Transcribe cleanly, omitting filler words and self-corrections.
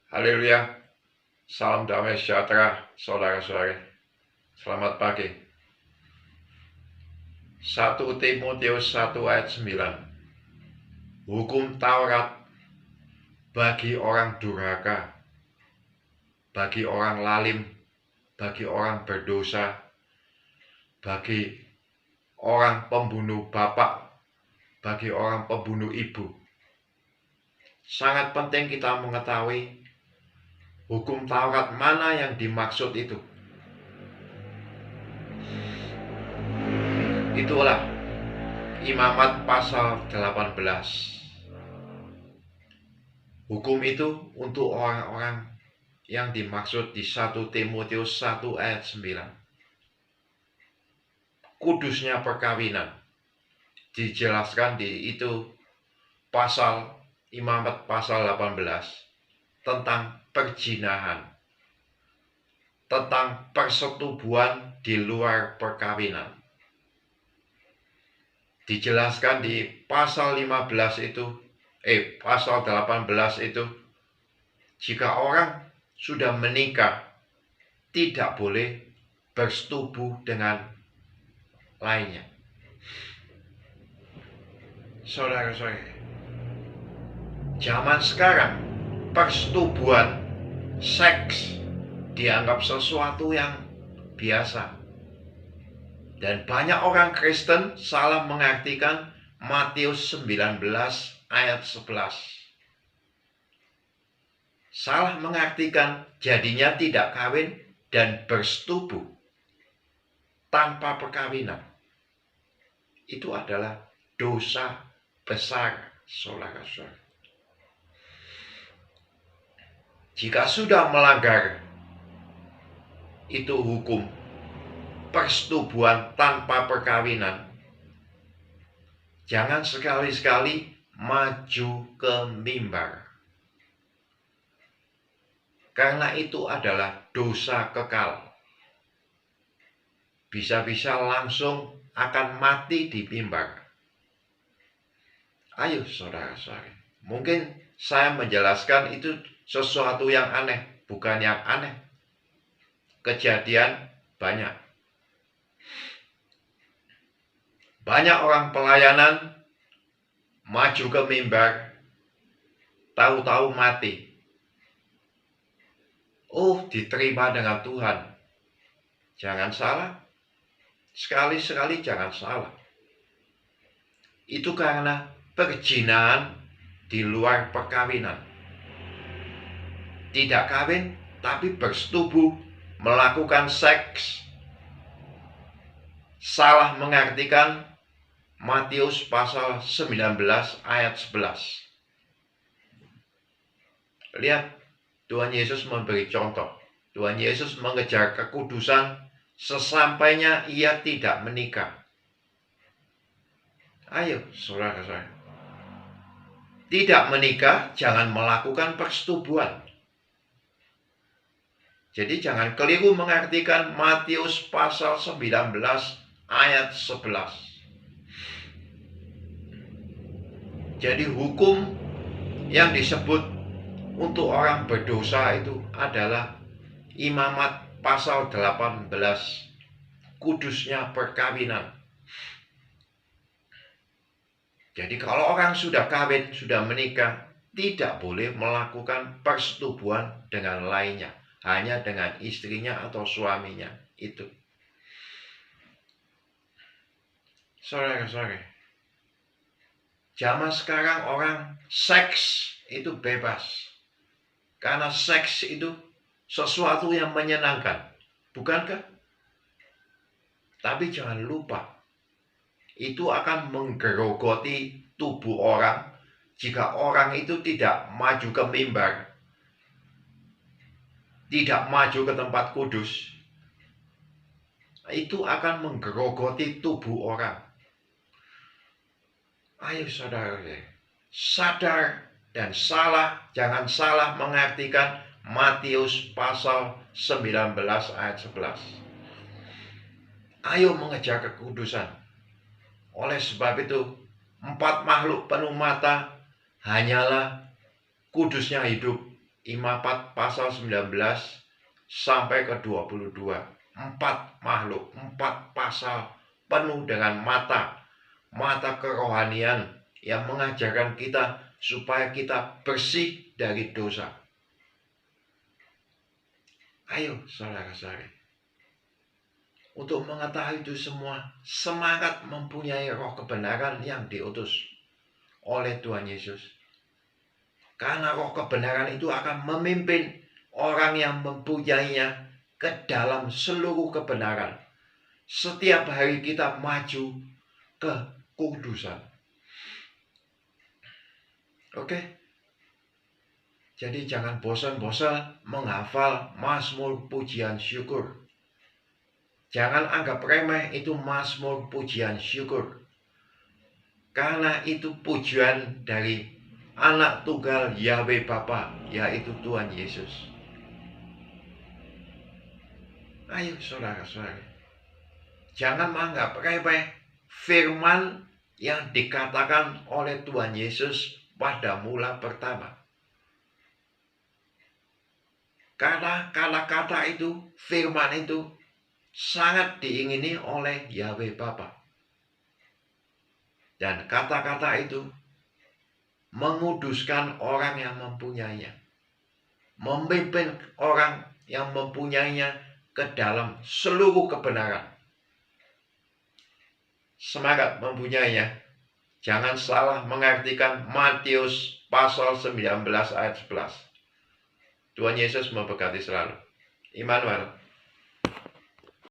Haleluya, salam damai sejahtera, saudara-saudari. Selamat pagi. 1 Timotius 1 ayat 9. Hukum Taurat bagi orang durhaka, bagi orang lalim, bagi orang berdosa, bagi orang pembunuh bapak, bagi orang pembunuh ibu. Sangat penting kita mengetahui hukum Taurat mana yang dimaksud itu. Itulah Imamat pasal 18. Hukum itu untuk orang-orang yang dimaksud di 1 Timotius 1 ayat 9. Kudusnya perkawinan dijelaskan di itu pasal Imamat pasal 18 tentang perzinahan, tentang persetubuhan di luar perkawinan. Dijelaskan di pasal 15 itu, pasal 18 itu, jika orang sudah menikah tidak boleh bersetubuh dengan lainnya. Saudara-saudari, zaman sekarang persetubuhan seks dianggap sesuatu yang biasa. Dan banyak orang Kristen salah mengartikan Matius 19 ayat 11. Salah mengartikan jadinya tidak kawin dan bersetubuh tanpa perkawinan. Itu adalah dosa besar, saudara-saudara. Jika sudah melanggar itu hukum persetubuhan tanpa perkawinan, jangan sekali-sekali maju ke mimbar. Karena itu adalah dosa kekal. Bisa-bisa langsung akan mati di mimbar. Ayo saudara-saudari, mungkin saya menjelaskan itu sesuatu yang aneh, bukan yang aneh. Kejadian banyak. Banyak orang pelayanan maju ke mimbar, tahu-tahu mati. Oh, diterima dengan Tuhan. Jangan salah. Sekali-sekali jangan salah. Itu karena perzinahan di luar perkawinan. Tidak kawin, tapi bersetubuh melakukan seks. Salah mengartikan Matius pasal 19 ayat 11. Lihat, Tuhan Yesus memberi contoh. Tuhan Yesus mengejar kekudusan sesampainya ia tidak menikah. Ayo, saudara-saudara. Tidak menikah, jangan melakukan persetubuhan. Jadi jangan keliru mengartikan Matius pasal 19 ayat 11. Jadi hukum yang disebut untuk orang berdosa itu adalah Imamat pasal 18, kudusnya perkawinan. Jadi kalau orang sudah kawin, sudah menikah, tidak boleh melakukan persetubuhan dengan lainnya, hanya dengan istrinya atau suaminya. Itu. Saudara-saudari, zaman sekarang orang seks itu bebas. Karena seks itu sesuatu yang menyenangkan, bukankah? Tapi jangan lupa, itu akan menggerogoti tubuh orang jika orang itu tidak maju ke mimbar, tidak maju ke tempat kudus. Itu akan menggerogoti tubuh orang. Ayo saudara, sadar dan salah, jangan salah mengartikan Matius pasal 19 ayat 11. Ayo mengejar kekudusan. Oleh sebab itu, 4 makhluk penuh mata hanyalah kudusnya hidup Imamat pasal 19 sampai ke 22. 4 makhluk, 4 pasal penuh dengan mata kerohanian yang mengajarkan kita supaya kita bersih dari dosa. Ayo saudara-saudari, untuk mengetahui itu semua, semangat mempunyai roh kebenaran yang diutus oleh Tuhan Yesus. Karena roh kebenaran itu akan memimpin orang yang mempunyainya ke dalam seluruh kebenaran. Setiap hari kita maju ke kekudusan. Oke? Jadi jangan bosan-bosan menghafal mazmur pujian syukur. Jangan anggap remeh itu mazmur pujian syukur. Karena itu pujian dari anak tunggal Yahweh Bapa, yaitu Tuhan Yesus. Ayo saudara-saudara, jangan menganggap remeh firman yang dikatakan oleh Tuhan Yesus pada mula pertama. Karena kata-kata itu, firman itu sangat diingini oleh Yahweh Bapa. Dan kata-kata itu menguduskan orang yang mempunyainya. Memimpin orang yang mempunyainya ke dalam seluruh kebenaran. Semangat mempunyainya. Jangan salah mengartikan Matius pasal 19 ayat 11. Tuhan Yesus memberkati selalu. Immanuel.